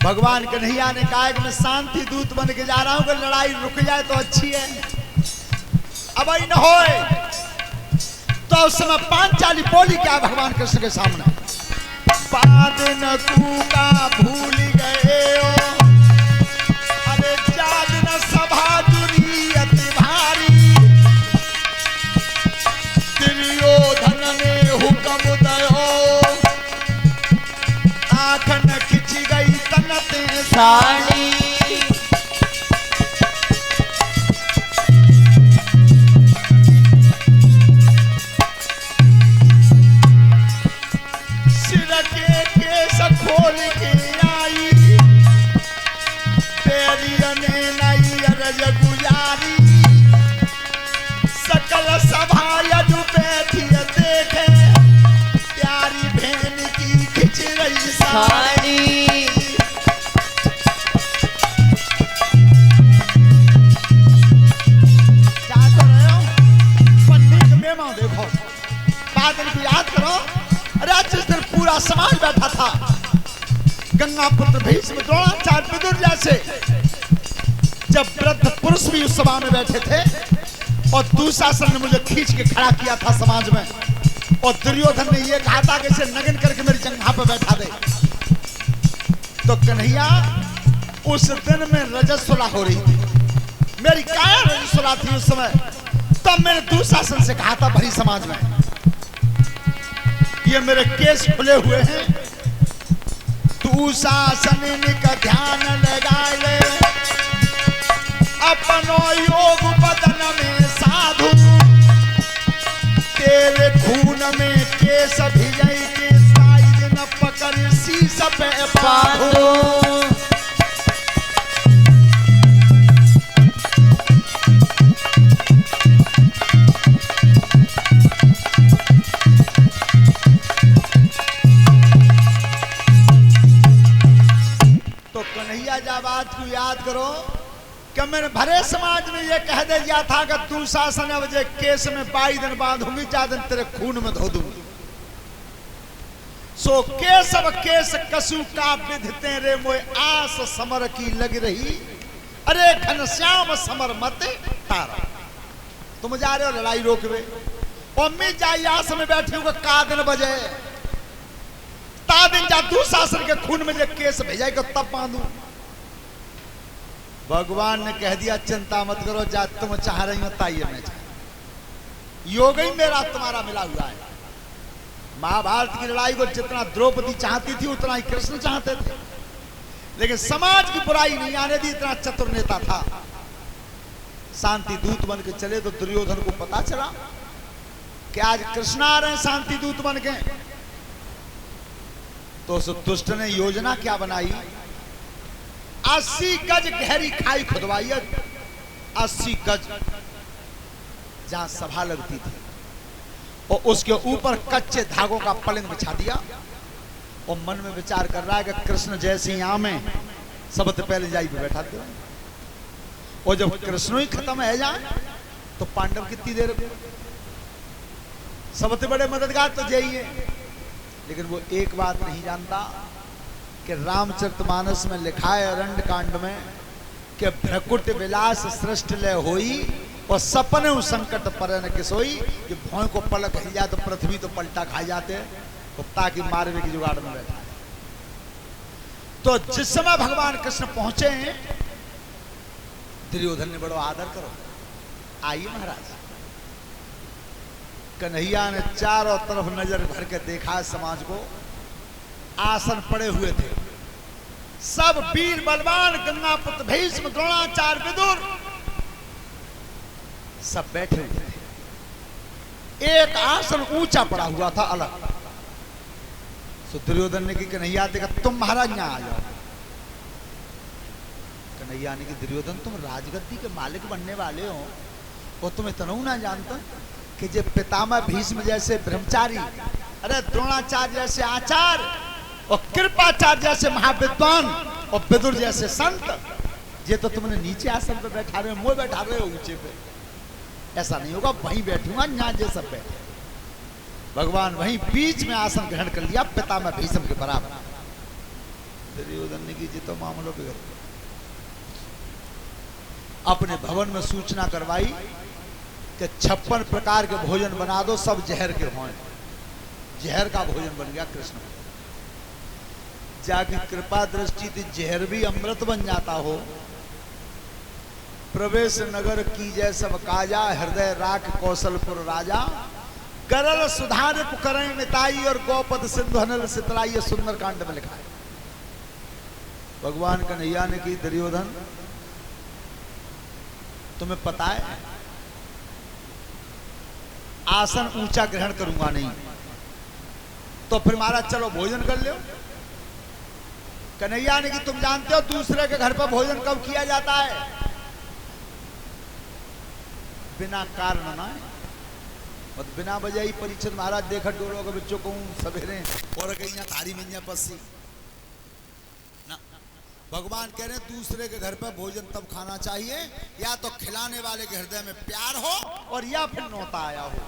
भगवान कन्हैया ने कहा कि मैं शांति दूत बन के जा रहा हूं, अगर लड़ाई रुक जाए तो अच्छी है, अब ही न होए। तो उस समय पांचाली बोली क्या भगवान कृष्ण के सामने, बाद न कूका भूल गए हो, अरे जाद न सभा दुरी अति भारी, दुर्योधन ने हुक्म दयो, आँखन खिंच गई तनते साड़ी, सिर के केस खोल के आई, तेरी ने नई अरज गुजारी, सकल सभा यदु बैठी देखे, प्यारी बहन की खिंच रही साड़ी। क्या कर रहे हो? पन्नी के मेहमान देखो, बादल को याद करो। अरे जिस दिन पूरा समाज बैठा था, गंगा पुत्र भीष्म द्रोणाचार्य विदुर जैसे जब वृद्ध पुरुष भी उस सभा में बैठे थे, और दुशासन ने मुझे खींच के खड़ा किया था समाज में, और दुर्योधन ने ये कहा था कि इसे नग्न करके मेरी जंघा पर बैठा दे। तो कन्हैया उस दिन में रजस्वला हो रही थी, मेरी काया रजस्वला थी उस समय। तब मैंने दुशासन से कहा था भरी समाज में, ये मेरे केस खुले हुए हैं, दुशासन का ध्यान लगा ले, अपनो योग बदन में साधु, तेरे खून में केस भिजई के साइज न पकड़ शीश पे बांधो। तो कन्हैया जब बात को याद करो कि मैंने भरे समाज में ये कह दे दिया था कि तू शासन वजह केस में 22 दिन बांधूंगी, 4 दिन तेरे खून में धो दूंगी। सो केसव केस कसु का विधते रे मोए, आस समर की लग रही, अरे घनश्याम समर मत तारा। तुम जा रहे हो लड़ाई रोकवे, और मैं जाई आस में बैठी हूँ का दिन बजे, ता दिन जा दुशासन के खून में जो केस भेजा को तब बांधू। भगवान ने कह दिया चिंता मत करो, जा तुम चाह रही हो ताइए मैं चाह, योग ही मेरा तुम्हारा मिला हुआ है। महाभारत की लड़ाई को जितना द्रौपदी चाहती थी उतना ही कृष्ण चाहते थे, लेकिन समाज की बुराई नहीं आने दी, इतना चतुर नेता था। शांति दूत बन के चले तो दुर्योधन को पता चला कि आज कृष्ण आ रहे हैं शांति दूत बन के। तो उस दुष्ट ने योजना क्या बनाई, 80 गज गहरी खाई खुदवाई, 80 गज जहां सभा लगती थी, और उसके ऊपर कच्चे धागों का पलंग बिछा दिया, और मन में विचार कर रहा है कि कृष्ण जैसे ही आमे सबसे पहले जाई पे बैठा दे, और जब कृष्ण ही खत्म है जाए तो पांडव कितनी देर, सबसे बड़े मददगार तो यही है। लेकिन वो एक बात नहीं जानता कि रामचरितमानस में लिखा है अरण्य कांड में कि भ्रकुट विलास सृष्टि लय होई, और सपने उस संकट पर न किसोई, कि भौं को पलक हिल जाए तो पृथ्वी तो पलटा खाई जाते, कुत्ता की मारवे की जुगाड़ में बैठा। तो जिस समय भगवान कृष्ण पहुंचे हैं, दुर्योधन ने बड़ो आदर करो, आइए महाराज। कन्हैया ने चारों तरफ नजर भर के देखा समाज को, आसन पड़े हुए थे, सब वीर बलवान गंगा पुत्र भीष्म द्रोणाचार्य विदुर सब बैठे हुए थे। एक आसन ऊंचा पड़ा हुआ था अलग। तो दुर्योधन ने की कन्हैया देखा, तुम महाराज यहां आ जाओ। कन्हैया ने की दुर्योधन तुम राजगद्दी के मालिक बनने वाले हो, और तुम इतना ना जानता कि जे पितामह भीष्म जैसे ब्रह्मचारी, अरे द्रोणाचार्य जैसे आचार्य, और कृपाचार्य जैसे महाविद्वान, और विदुर जैसे संत, ये तो तुमने नीचे आसन पे बैठा रहे हो, मुझे बैठा रहे हो ऊंचे पे। ऐसा नहीं होगा, वहीं बैठूंगा यहाँ जे सब बैठे। भगवान वहीं बीच में आसन ग्रहण कर लिया, पितामह भीष्म के बराबर। दुर्योधन ने की तो मामलों बिगड़ गए। अपने भवन में सूचना करवाई कि 56 प्रकार के भोजन बना दो, सब जहर के हों। जहर का भोजन बन गया कृष्ण। जाकी कृपा दृष्टि थी, जहर भी अमृत बन जाता हो। प्रवेश नगर की जय सब काजा, हृदय राख कौशलपुर राजा। करल सुधार पुकरण मिताई और गौपद सिंधु हनल सितलाई, ये सुंदर कांड में लिखा है। भगवान कन्हैया ने की, दुर्योधन तुम्हें पता है आसन ऊंचा ग्रहण करूंगा नहीं, तो फिर महाराज चलो भोजन कर लो। कन्हैया ने कि तुम जानते हो दूसरे के घर पर भोजन कब किया जाता है? बिना कारण ना, और बिना वजह ही परीक्षित महाराज देखा डोलो के बच्चों को सवेरे और कहीं थारी मिंजा पसी ना। भगवान कह रहे हैं दूसरे के घर पर भोजन तब खाना चाहिए या तो खिलाने वाले के हृदय में प्यार हो और या फिर नौता आया हो।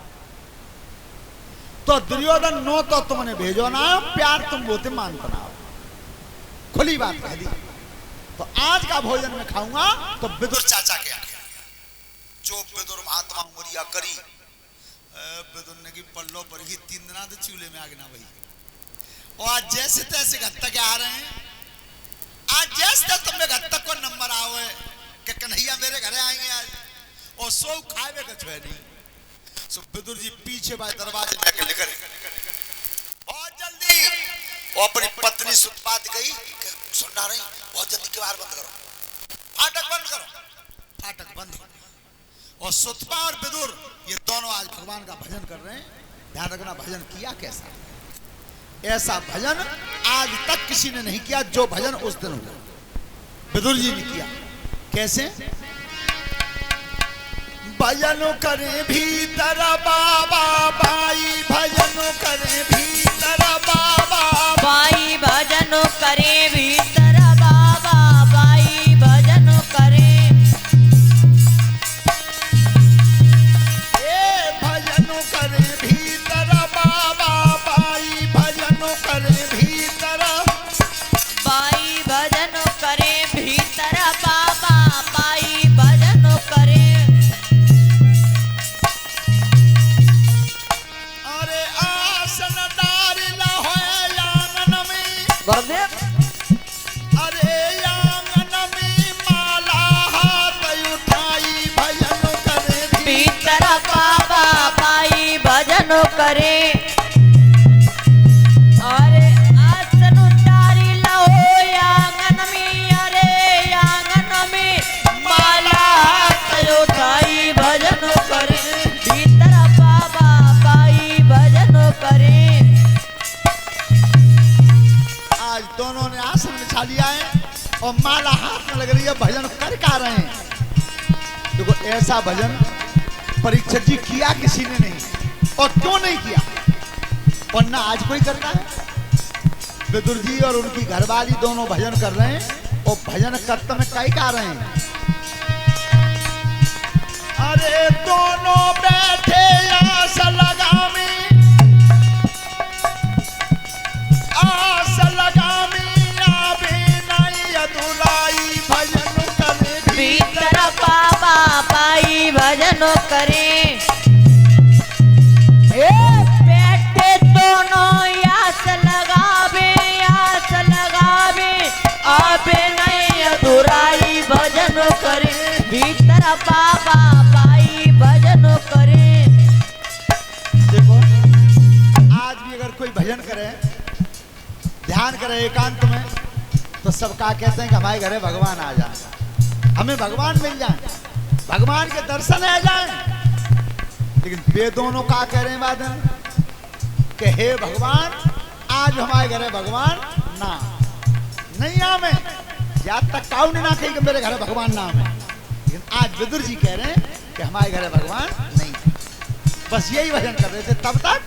तो दुर्योधन नो तो तुमने भेजो ना, प्यार तुम बोते मानता ना, खुली बात कह दी। तो आज का भोजन में खाऊंगा तो विदुर चाचा के आगे, जो विदुर महात्मा मुरिया करी। विदुर ने की पल्लो पर ही 3 दिना तो चूल्हे में आग ना भाई। और आज जैसे तैसे घर तक आ रहे हैं, आज जैसे तुम्हें घर तक को नंबर आओ है कि कन्हैया मेरे घरे आएंगे आज, और सो खाए कुछ है नहीं। सो विदुर जी पीछे बाय दरवाजे में निकले बहुत जल्दी। वो अपनी पत्नी सुतपात गई, सुनना रही, बहुत जल्दी किवाड़ बंद करो, फाटक बंद करो। फाटक बंद हो, और सुतपा और विदुर ये दोनों आज भगवान का भजन कर रहे हैं। ध्यान रखना, भजन किया कैसा? ऐसा भजन आज तक किसी ने नहीं किया जो भजन उस दिन हुआ। विदुर जी ने किया। कैसे? भजन करे भीतर बाबा बाई, भजन करे भीतर बाबा बाई, भजन करे भीतर बाबा बाई, भजन करे। भजन करे भीतर बाबा बाई, भजन करे भीतर बाई, भजन करे भीतर बाबा बाई, भजन करे। अरे आसन डारी ला होए आंगन में, गुरुदेव अरे आंगन में माला हाथ उठाई, भजन करे भीतर बाबा बाई, भजन करे। अरे आसन उतारी लो आंगन में, अरे आंगन में माला हाथ उठाई, भजन करे भीतर बाबा बाई, भजन करे। आज दोनों ने आसन बिछा लिया है और माला हाथ में लग रही है, भजन कर का रहे हैं। देखो ऐसा भजन परीक्षित जी किया किसी ने नहीं, और क्यों नहीं किया, और ना आज कोई करता है। विदुर जी और उनकी घरवाली दोनों भजन कर रहे हैं, और भजन करते में कई का रहे हैं। अरे दोनों बैठे आस लगा में, आस लगा में आवे नहीं अधुलाई, भजन करे भीतर बाबा बाई, भजन करे। बैठे दोनों आस लगावे, आस लगावे आवे नहीं अधुराई, भजन करे भीतर बाबा बाई, भजन करे। देखो आज भी अगर कोई भजन करे, ध्यान करे एकांत में, तो सब का कहते हैं कि हमारे घरे भगवान आ जाए, हमें भगवान मिल जाए, भगवान के दर्शन आ जाए। लेकिन वे दोनों का कह रहे हैं बादल कि हे भगवान आज हमारे घरे भगवान ना नहीं आवे, जब तक काऊ ने ना कही कि मेरे घरे भगवान ना आवे। लेकिन आज विदुर जी कह रहे हैं कि हमारे घरे भगवान नहीं, बस यही भजन कर रहे थे तब तक।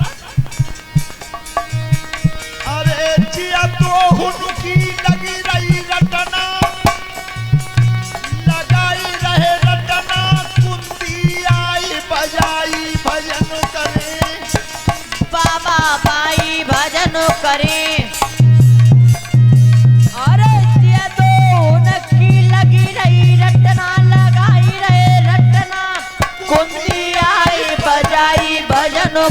अरे जिया तो हुनकी लगी रही रटना, लगाई रहे रटना, कुंती आई बजाई, भजन करे बाबा बाई, भजन करे। और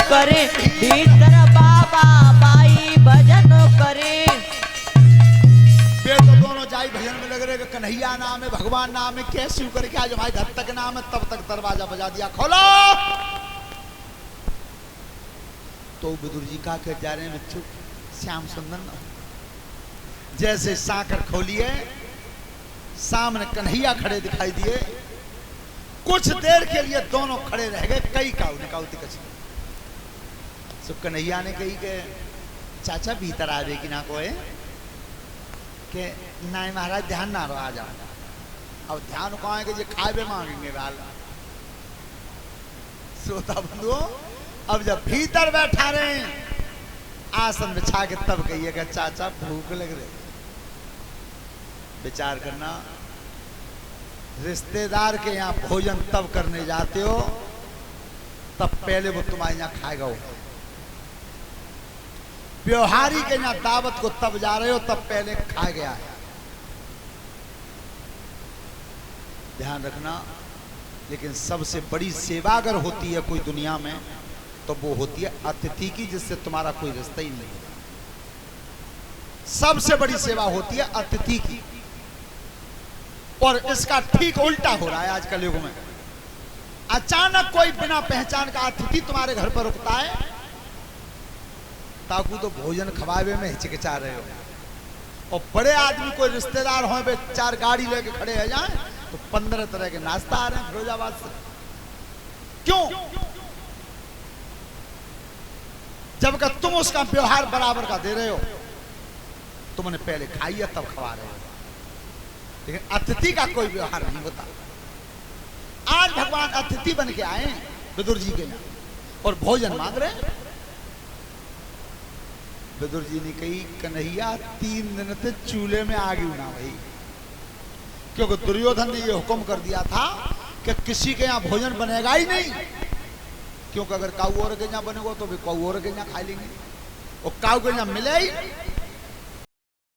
करे, भीतर बाबा बाई भजन करे। वे तो दोनों जाई भजन में लग रहे कि कन्हैया नाम है, भगवान नाम है, कैसे करके आज हमारे घर तक नाम है, तब तक दरवाजा बजा दिया, खोलो। तो विदुर जी का कह जा रहे हैं बच्चों, श्याम सुंदर जैसे साकर खोलिए, सामने कन्हैया खड़े दिखाई दिए। कुछ देर के लिए दोनों खड़े रह गए, कई काऊ दिक्कत। सो कन्हैया ने कही के चाचा भीतर आ कि ना कोई के नहीं महाराज ध्यान ना रो, आ जाओ। अब ध्यान को आएंगे जो खाए मांगेंगे वाल। श्रोता बंधुओं, अब जब भीतर बैठा रहे आसन बिछा के, तब कहिएगा चाचा भूख लग रही। विचार करना, रिश्तेदार के यहाँ भोजन तब करने जाते हो तब पहले वो तुम्हारे यहाँ खाएगा। वो व्यवहारी के यहाँ दावत को तब जा रहे हो तब पहले खा गया है। ध्यान रखना। लेकिन सबसे बड़ी सेवा अगर होती है कोई दुनिया में तो वो होती है अतिथि की, जिससे तुम्हारा कोई रिश्ता ही नहीं है। सबसे बड़ी सेवा होती है अतिथि की, और इसका ठीक उल्टा हो रहा है आजकल युग में। अचानक कोई बिना पहचान का अतिथि तुम्हारे घर पर रुकता है, ताकू तो भोजन खवावे में हिचकिचा रहे हो, और बड़े आदमी कोई रिश्तेदार हो, वे 4 गाड़ी लेके खड़े हो जाए तो 15 तरह के नाश्ता आ रहे हैं फिरोजाबाद से। क्यों? जबकि तुम उसका व्यवहार बराबर का दे रहे हो, तुमने पहले खाई है तब खवा रहे हो। लेकिन अतिथि का कोई व्यवहार नहीं होता। आज भगवान अतिथि बन के आए विदुर जी के यहाँ और भोजन मांग रहे हैं। विदुर जी ने कही कन्हैया 3 दिन से चूल्हे में आग ही ना भाई, क्योंकि दुर्योधन ने यह हुक्म कर दिया था कि किसी के यहाँ भोजन बनेगा ही नहीं, क्योंकि अगर काऊ और के यहाँ बनेगा तो भी काऊ और के यहाँ खा लेंगे, और काऊ के यहाँ मिले ही